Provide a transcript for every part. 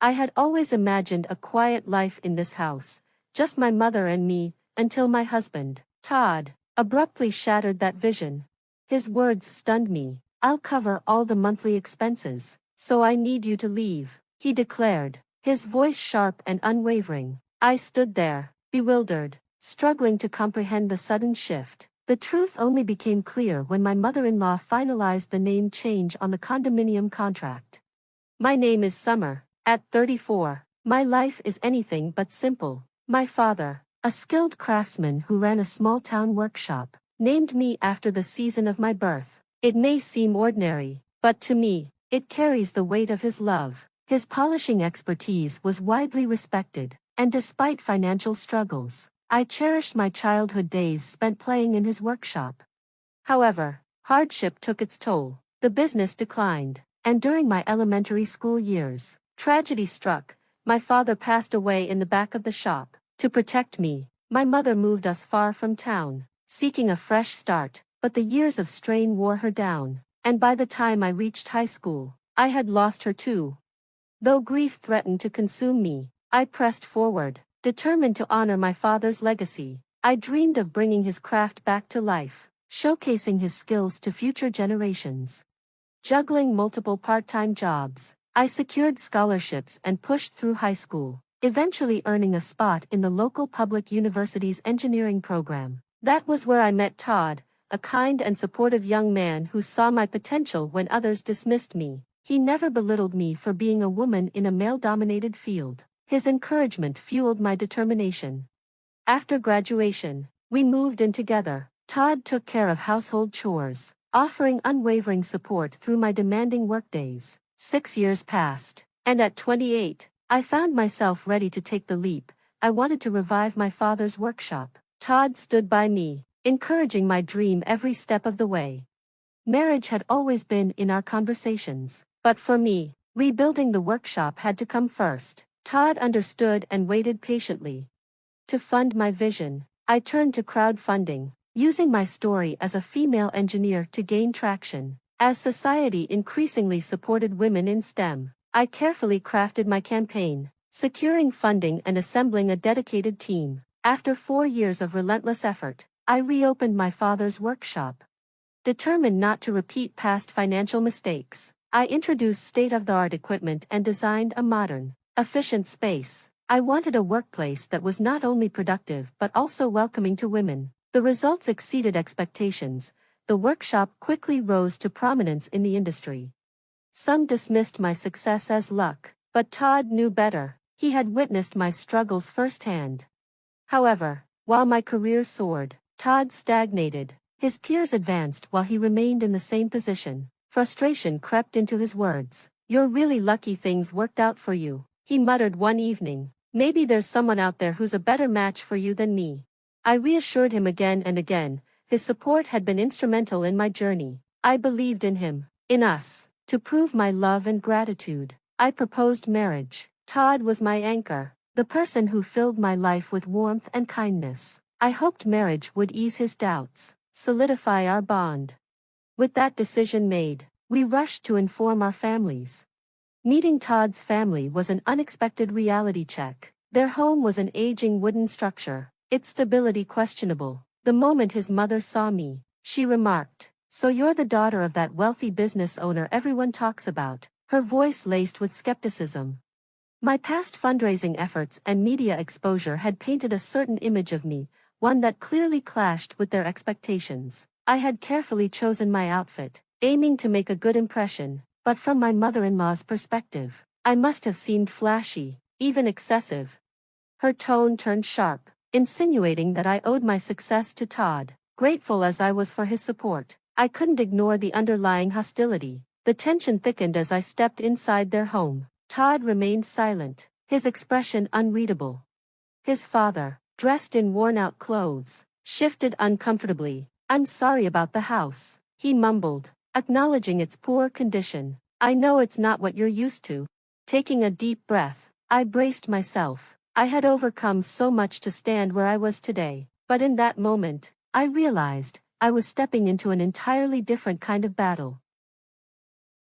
I had always imagined a quiet life in this house, just my mother and me, until my husband, Todd, abruptly shattered that vision. His words stunned me. "I'll cover all the monthly expenses, so I need you to leave," he declared, his voice sharp and unwavering. I stood there, bewildered, struggling to comprehend the sudden shift. The truth only became clear when my mother-in-law finalized the name change on the condominium contract. "My name is Summer. At 34, my life is anything but simple. My father, a skilled craftsman who ran a small-town workshop, named me after the season of my birth. It may seem ordinary, but to me, it carries the weight of his love." His polishing expertise was widely respected, and despite financial struggles, I cherished my childhood days spent playing in his workshop. However, hardship took its toll. The business declined, and during my elementary school years, tragedy struck. My father passed away in the back of the shop. To protect me, my mother moved us far from town, seeking a fresh start, but the years of strain wore her down, and by the time I reached high school, I had lost her too. Though grief threatened to consume me, I pressed forward, determined to honor my father's legacy. I dreamed of bringing his craft back to life, showcasing his skills to future generations. Juggling multiple part-time jobs, I secured scholarships and pushed through high school, eventually earning a spot in the local public university's engineering program. That was where I met Todd, a kind and supportive young man who saw my potential when others dismissed me. He never belittled me for being a woman in a male-dominated field. His encouragement fueled my determination. After graduation, we moved in together. Todd took care of household chores, offering unwavering support through my demanding workdays. 6 years passed, and at 28, I found myself ready to take the leap. I wanted to revive my father's workshop. Todd stood by me, encouraging my dream every step of the way. Marriage had always been in our conversations, but for me, rebuilding the workshop had to come first. Todd understood and waited patiently. To fund my vision, I turned to crowdfunding, using my story as a female engineer to gain traction. As society increasingly supported women in STEM, I carefully crafted my campaign, securing funding and assembling a dedicated team. After 4 years of relentless effort, I reopened my father's workshop. Determined not to repeat past financial mistakes, I introduced state-of-the-art equipment and designed a modern, efficient space. I wanted a workplace that was not only productive but also welcoming to women. The results exceeded expectations. The workshop quickly rose to prominence in the industry. Some dismissed my success as luck, but Todd knew better. He had witnessed my struggles firsthand. However, while my career soared, Todd stagnated. His peers advanced while he remained in the same position. Frustration crept into his words. "You're really lucky things worked out for you," he muttered one evening. "Maybe there's someone out there who's a better match for you than me." I reassured him again and again. His support had been instrumental in my journey. I believed in him, in us. To prove my love and gratitude, I proposed marriage. Todd was my anchor, the person who filled my life with warmth and kindness. I hoped marriage would ease his doubts, solidify our bond. With that decision made, we rushed to inform our families. Meeting Todd's family was an unexpected reality check. Their home was an aging wooden structure, its stability questionable. The moment his mother saw me, she remarked, "So you're the daughter of that wealthy business owner everyone talks about," her voice laced with skepticism. My past fundraising efforts and media exposure had painted a certain image of me, one that clearly clashed with their expectations. I had carefully chosen my outfit, aiming to make a good impression, but from my mother-in-law's perspective, I must have seemed flashy, even excessive. Her tone turned sharp, insinuating that I owed my success to Todd. Grateful as I was for his support, I couldn't ignore the underlying hostility. The tension thickened as I stepped inside their home. Todd remained silent, his expression unreadable. His father, dressed in worn-out clothes, shifted uncomfortably. "I'm sorry about the house," he mumbled, acknowledging its poor condition. "I know it's not what you're used to." Taking a deep breath, I braced myself. I had overcome so much to stand where I was today, but in that moment, I realized I was stepping into an entirely different kind of battle.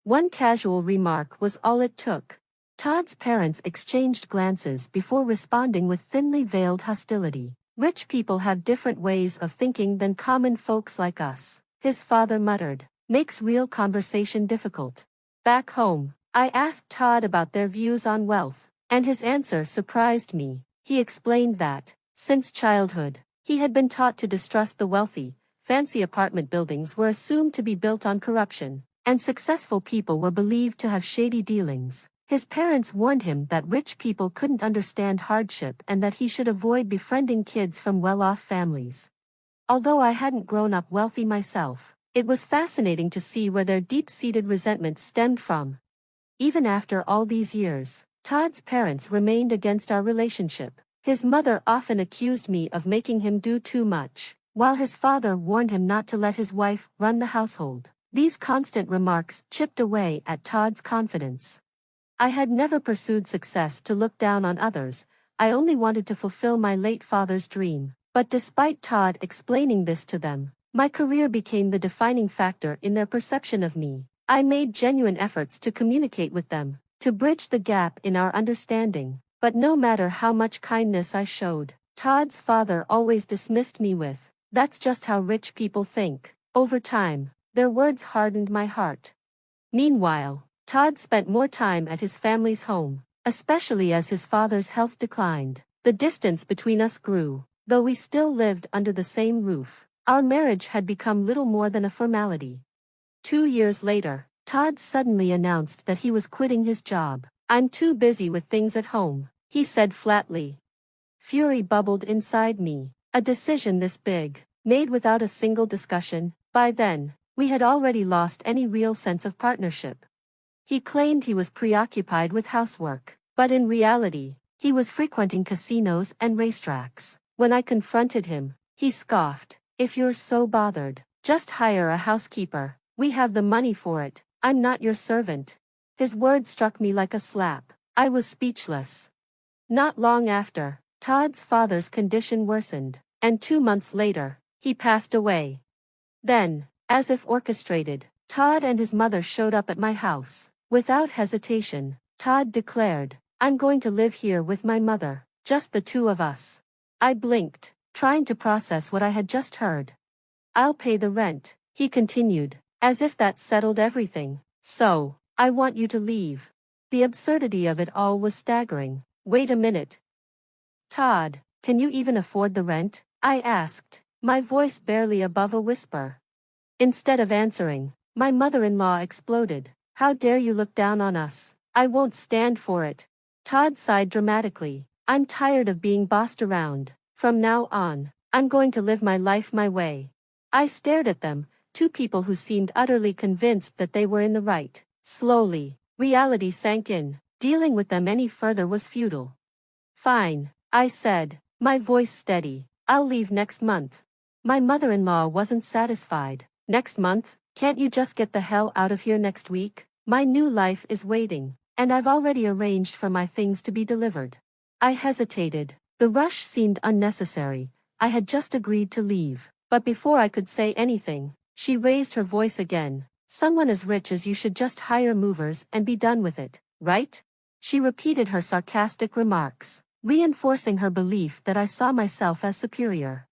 One casual remark was all it took. Todd's parents exchanged glances before responding with thinly veiled hostility. Rich people have different ways of thinking than common folks like us, his father muttered. Makes real conversation difficult. Back home, I asked Todd about their views on wealth, and his answer surprised me. He explained that, since childhood, he had been taught to distrust the wealthy. Fancy apartment buildings were assumed to be built on corruption, and successful people were believed to have shady dealings. His parents warned him that rich people couldn't understand hardship and that he should avoid befriending kids from well-off families. Although I hadn't grown up wealthy myself, it was fascinating to see where their deep-seated resentment stemmed from. Even after all these years, Todd's parents remained against our relationship. His mother often accused me of making him do too much, while his father warned him not to let his wife run the household. These constant remarks chipped away at Todd's confidence. I had never pursued success to look down on others. I only wanted to fulfill my late father's dream. But despite Todd explaining this to them, my career became the defining factor in their perception of me. I made genuine efforts to communicate with them, to bridge the gap in our understanding. But no matter how much kindness I showed, Todd's father always dismissed me with, "That's just how rich people think." Over time, their words hardened my heart. Meanwhile, Todd spent more time at his family's home, especially as his father's health declined. The distance between us grew, though we still lived under the same roof. Our marriage had become little more than a formality. 2 years later, Todd suddenly announced that he was quitting his job. "I'm too busy with things at home," he said flatly. Fury bubbled inside me. A decision this big, made without a single discussion. By then, we had already lost any real sense of partnership. He claimed he was preoccupied with housework, but in reality, he was frequenting casinos and racetracks. When I confronted him, he scoffed, "If you're so bothered, just hire a housekeeper. We have the money for it. I'm not your servant." His words struck me like a slap. I was speechless. Not long after, Todd's father's condition worsened, and 2 months later, he passed away. Then, as if orchestrated, Todd and his mother showed up at my house. Without hesitation, Todd declared, "I'm going to live here with my mother, just the two of us." I blinked, trying to process what I had just heard. "I'll pay the rent," he continued, as if that settled everything. "So, I want you to leave." The absurdity of it all was staggering. "Wait a minute. Todd, can you even afford the rent?" I asked, my voice barely above a whisper. Instead of answering, my mother-in-law exploded. "How dare you look down on us? I won't stand for it." Todd sighed dramatically. "I'm tired of being bossed around. From now on, I'm going to live my life my way." I stared at them, two people who seemed utterly convinced that they were in the right. Slowly, reality sank in. Dealing with them any further was futile. "Fine," I said, my voice steady. "I'll leave next month." My mother-in-law wasn't satisfied. "Next month? Can't you just get the hell out of here next week? My new life is waiting, and I've already arranged for my things to be delivered." I hesitated. The rush seemed unnecessary. I had just agreed to leave. But before I could say anything, she raised her voice again. "Someone as rich as you should just hire movers and be done with it, right?" She repeated her sarcastic remarks, reinforcing her belief that I saw myself as superior.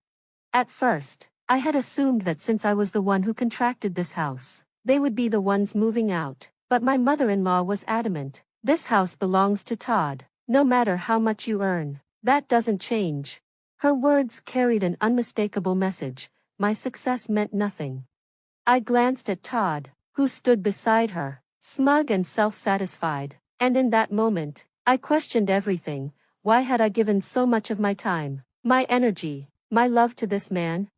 At first, I had assumed that since I was the one who contracted this house, they would be the ones moving out. But my mother-in-law was adamant. "This house belongs to Todd. No matter how much you earn, that doesn't change." Her words carried an unmistakable message. My success meant nothing. I glanced at Todd, who stood beside her, smug and self-satisfied, and in that moment, I questioned everything. Why had I given so much of my time, my energy, my love to this man?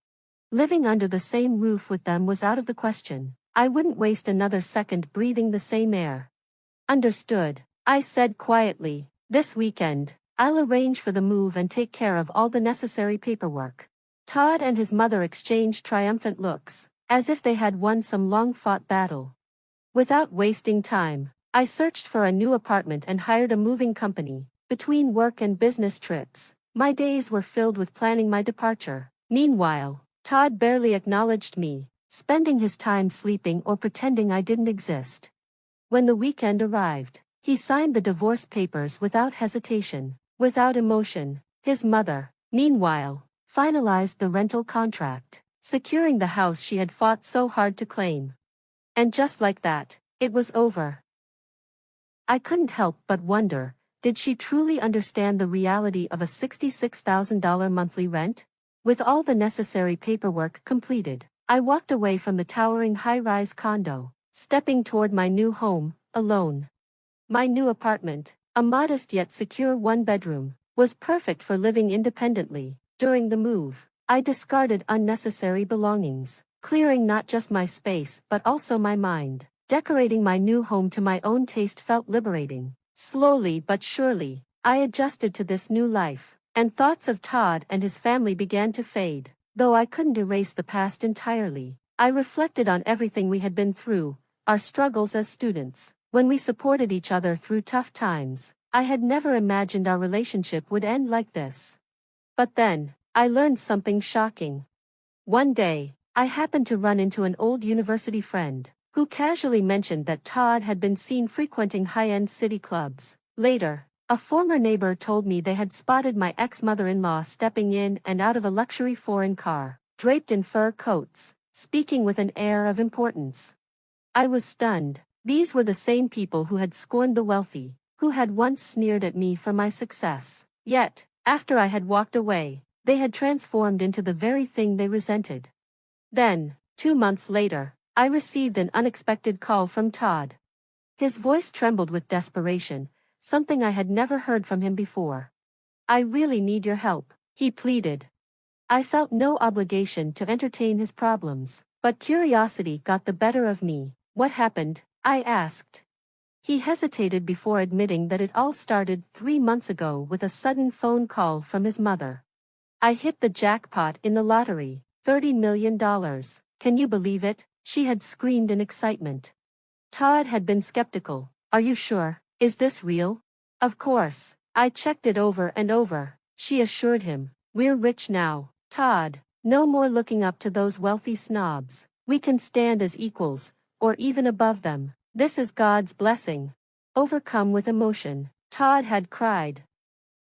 Living under the same roof with them was out of the question. I wouldn't waste another second breathing the same air. "Understood," I said quietly. "This weekend, I'll arrange for the move and take care of all the necessary paperwork." Todd and his mother exchanged triumphant looks, as if they had won some long-fought battle. Without wasting time, I searched for a new apartment and hired a moving company. Between work and business trips, my days were filled with planning my departure. Meanwhile, Todd barely acknowledged me, spending his time sleeping or pretending I didn't exist. When the weekend arrived, He signed the divorce papers without hesitation, without emotion. His mother, meanwhile, finalized the rental contract, securing the house she had fought so hard to claim. And just like that, it was over. I couldn't help but wonder, did she truly understand the reality of a $66,000 monthly rent? With all the necessary paperwork completed, I walked away from the towering high-rise condo, stepping toward my new home, alone. My new apartment, a modest yet secure one-bedroom, was perfect for living independently. During the move, I discarded unnecessary belongings, clearing not just my space but also my mind. Decorating my new home to my own taste felt liberating. Slowly but surely, I adjusted to this new life, and thoughts of Todd and his family began to fade. Though I couldn't erase the past entirely, I reflected on everything we had been through, our struggles as students, when we supported each other through tough times. I had never imagined our relationship would end like this. But then, I learned something shocking. One day, I happened to run into an old university friend, who casually mentioned that Todd had been seen frequenting high-end city clubs. Later, a former neighbor told me they had spotted my ex-mother-in-law stepping in and out of a luxury foreign car, draped in fur coats, speaking with an air of importance. I was stunned. These were the same people who had scorned the wealthy, who had once sneered at me for my success. Yet, after I had walked away, they had transformed into the very thing they resented. Then, 2 months later, I received an unexpected call from Todd. His voice trembled with desperation, something I had never heard from him before. "I really need your help," he pleaded. I felt no obligation to entertain his problems, but curiosity got the better of me. "What happened?" I asked. He hesitated before admitting that it all started 3 months ago with a sudden phone call from his mother. "I hit the jackpot in the lottery, $30 million. Can you believe it?" she had screamed in excitement. Todd had been skeptical. "Are you sure? Is this real?" "Of course. I checked it over and over," she assured him. "We're rich now, Todd. No more looking up to those wealthy snobs. We can stand as equals, or even above them. This is God's blessing." Overcome with emotion, Todd had cried.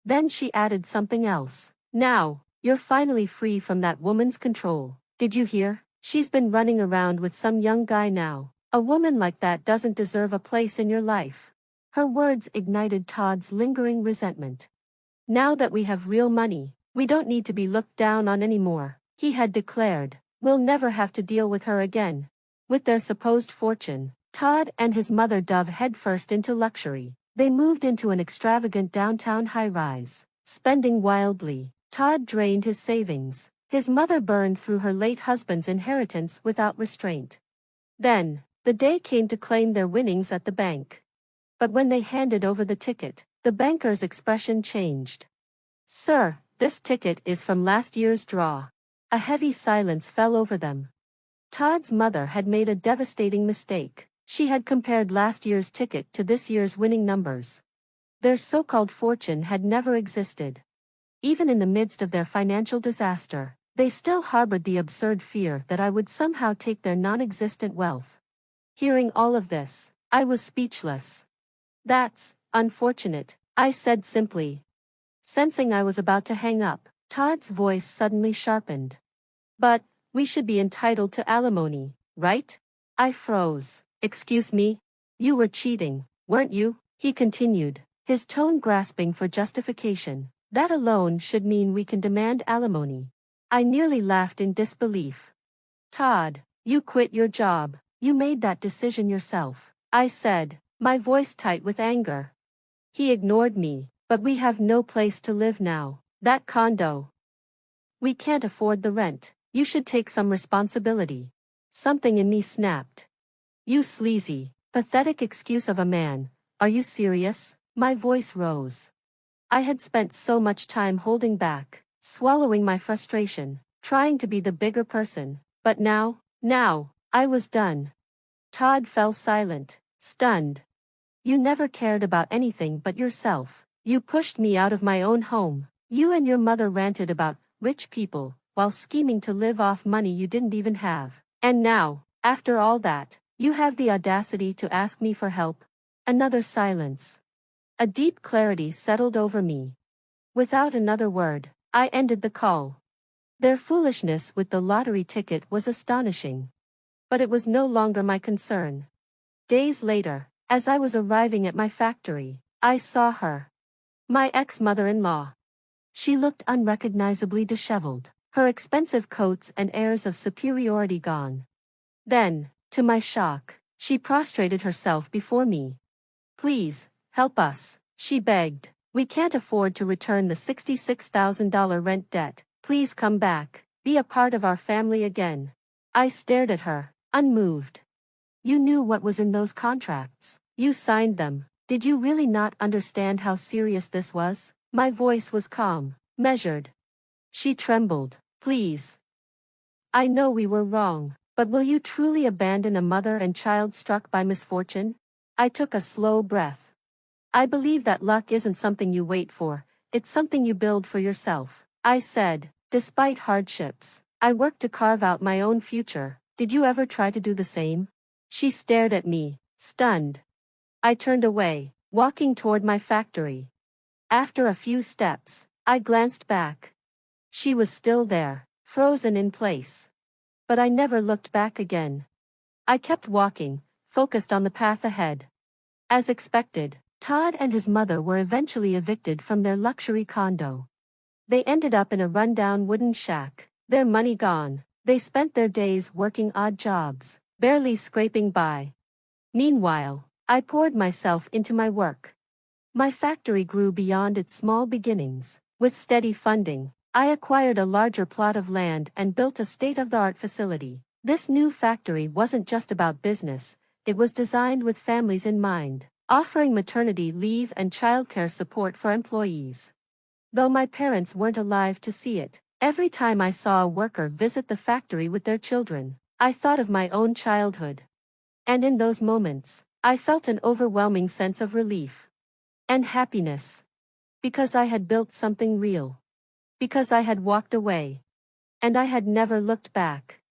Then she added something else. "Now, you're finally free from that woman's control. Did you hear? She's been running around with some young guy now. A woman like that doesn't deserve a place in your life." Her words ignited Todd's lingering resentment. "Now that we have real money, we don't need to be looked down on anymore," he had declared. "We'll never have to deal with her again." With their supposed fortune, Todd and his mother dove headfirst into luxury. They moved into an extravagant downtown high-rise, spending wildly. Todd drained his savings. His mother burned through her late husband's inheritance without restraint. Then, the day came to claim their winnings at the bank. But when they handed over the ticket, the banker's expression changed. "Sir, this ticket is from last year's draw." A heavy silence fell over them. Todd's mother had made a devastating mistake. She had compared last year's ticket to this year's winning numbers. Their so-called fortune had never existed. Even in the midst of their financial disaster, they still harbored the absurd fear that I would somehow take their non-existent wealth. Hearing all of this, I was speechless. "That's unfortunate," I said simply. Sensing I was about to hang up, Todd's voice suddenly sharpened. "But, we should be entitled to alimony, right?" I froze. "Excuse me? You were cheating, weren't you?" he continued, his tone grasping for justification. "That alone should mean we can demand alimony." I nearly laughed in disbelief. "Todd, you quit your job. You made that decision yourself," I said, my voice tight with anger. He ignored me. "But we have no place to live now. That condo. We can't afford the rent. You should take some responsibility." Something in me snapped. "You sleazy, pathetic excuse of a man, are you serious?" My voice rose. I had spent so much time holding back, swallowing my frustration, trying to be the bigger person, but now, I was done. Todd fell silent, stunned. "You never cared about anything but yourself. You pushed me out of my own home. You and your mother ranted about rich people, while scheming to live off money you didn't even have. And now, after all that, you have the audacity to ask me for help." Another silence. A deep clarity settled over me. Without another word, I ended the call. Their foolishness with the lottery ticket was astonishing. But it was no longer my concern. Days later, as I was arriving at my factory, I saw her. My ex-mother-in-law. She looked unrecognizably disheveled, her expensive coats and airs of superiority gone. Then, to my shock, she prostrated herself before me. "Please, help us," she begged. "We can't afford to return the $66,000 rent debt. Please come back, be a part of our family again." I stared at her, unmoved. "You knew what was in those contracts. You signed them. Did you really not understand how serious this was?" My voice was calm, measured. She trembled. "Please. I know we were wrong, but will you truly abandon a mother and child struck by misfortune?" I took a slow breath. "I believe that luck isn't something you wait for, it's something you build for yourself," I said. "Despite hardships, I worked to carve out my own future. Did you ever try to do the same?" She stared at me, stunned. I turned away, walking toward my factory. After a few steps, I glanced back. She was still there, frozen in place. But I never looked back again. I kept walking, focused on the path ahead. As expected, Todd and his mother were eventually evicted from their luxury condo. They ended up in a rundown wooden shack, their money gone. They spent their days working odd jobs, barely scraping by. Meanwhile, I poured myself into my work. My factory grew beyond its small beginnings. With steady funding, I acquired a larger plot of land and built a state-of-the-art facility. This new factory wasn't just about business, it was designed with families in mind, offering maternity leave and childcare support for employees. Though my parents weren't alive to see it, every time I saw a worker visit the factory with their children, I thought of my own childhood. And in those moments, I felt an overwhelming sense of relief and happiness. Because I had built something real. Because I had walked away. And I had never looked back.